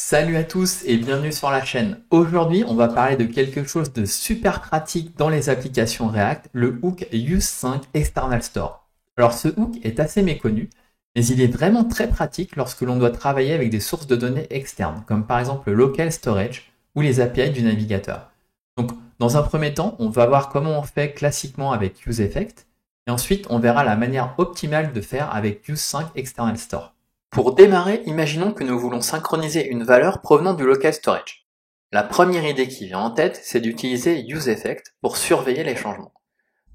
Salut à tous et bienvenue sur la chaîne. Aujourd'hui, on va parler de quelque chose de super pratique dans les applications React, le hook Use5 External Store. Alors ce hook est assez méconnu, mais il est vraiment très pratique lorsque l'on doit travailler avec des sources de données externes, comme par exemple le local storage ou les API du navigateur. Donc, dans un premier temps, on va voir comment on fait classiquement avec UseEffect, et ensuite on verra la manière optimale de faire avec Use5 External Store. Pour démarrer, imaginons que nous voulons synchroniser une valeur provenant du local storage. La première idée qui vient en tête, c'est d'utiliser UseEffect pour surveiller les changements.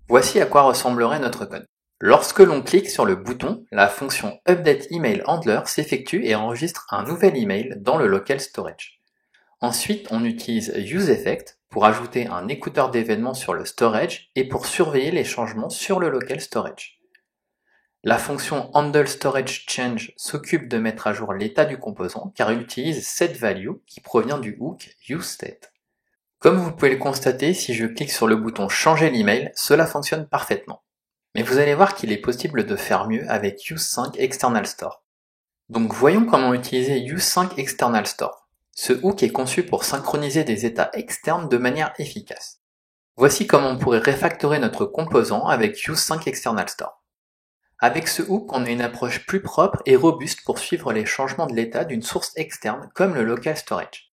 Voici à quoi ressemblerait notre code. Lorsque l'on clique sur le bouton, la fonction UpdateEmailHandler s'effectue et enregistre un nouvel email dans le local storage. Ensuite, on utilise UseEffect pour ajouter un écouteur d'événements sur le storage et pour surveiller les changements sur le local storage. La fonction handleStorageChange s'occupe de mettre à jour l'état du composant car elle utilise setValue qui provient du hook useState. Comme vous pouvez le constater, si je clique sur le bouton changer l'email, cela fonctionne parfaitement. Mais vous allez voir qu'il est possible de faire mieux avec Use5 External Store. Donc voyons comment utiliser Use5 External Store. Ce hook est conçu pour synchroniser des états externes de manière efficace. Voici comment on pourrait refactorer notre composant avec Use5 External Store. Avec ce hook, on a une approche plus propre et robuste pour suivre les changements de l'état d'une source externe comme le local storage.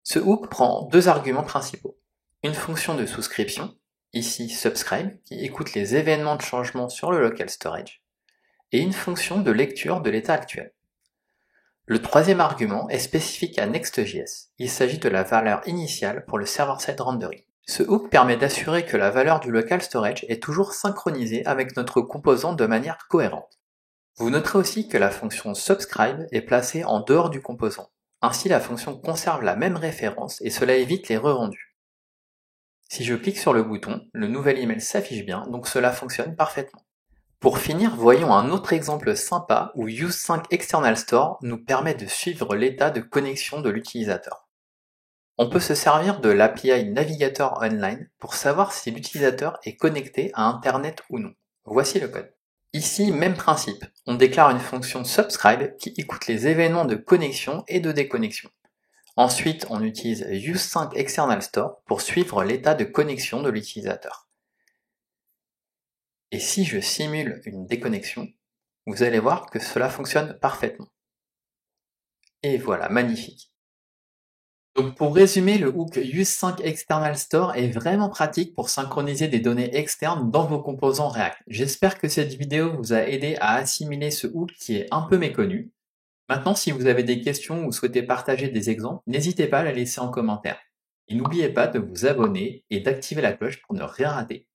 Ce hook prend deux arguments principaux. Une fonction de souscription, ici subscribe, qui écoute les événements de changement sur le local storage, et une fonction de lecture de l'état actuel. Le troisième argument est spécifique à Next.js. Il s'agit de la valeur initiale pour le server-side rendering. Ce hook permet d'assurer que la valeur du local storage est toujours synchronisée avec notre composant de manière cohérente. Vous noterez aussi que la fonction subscribe est placée en dehors du composant. Ainsi, la fonction conserve la même référence et cela évite les re-rendus. Si je clique sur le bouton, le nouvel email s'affiche bien, donc cela fonctionne parfaitement. Pour finir, voyons un autre exemple sympa où Use5 External Store nous permet de suivre l'état de connexion de l'utilisateur. On peut se servir de l'API Navigator Online pour savoir si l'utilisateur est connecté à Internet ou non. Voici le code. Ici, même principe, on déclare une fonction subscribe qui écoute les événements de connexion et de déconnexion. Ensuite, on utilise Use5 External Store pour suivre l'état de connexion de l'utilisateur. Et si je simule une déconnexion, vous allez voir que cela fonctionne parfaitement. Et voilà, magnifique. Donc pour résumer, le hook Use5 External Store est vraiment pratique pour synchroniser des données externes dans vos composants React. J'espère que cette vidéo vous a aidé à assimiler ce hook qui est un peu méconnu. Maintenant, si vous avez des questions ou souhaitez partager des exemples, n'hésitez pas à les laisser en commentaire. Et n'oubliez pas de vous abonner et d'activer la cloche pour ne rien rater.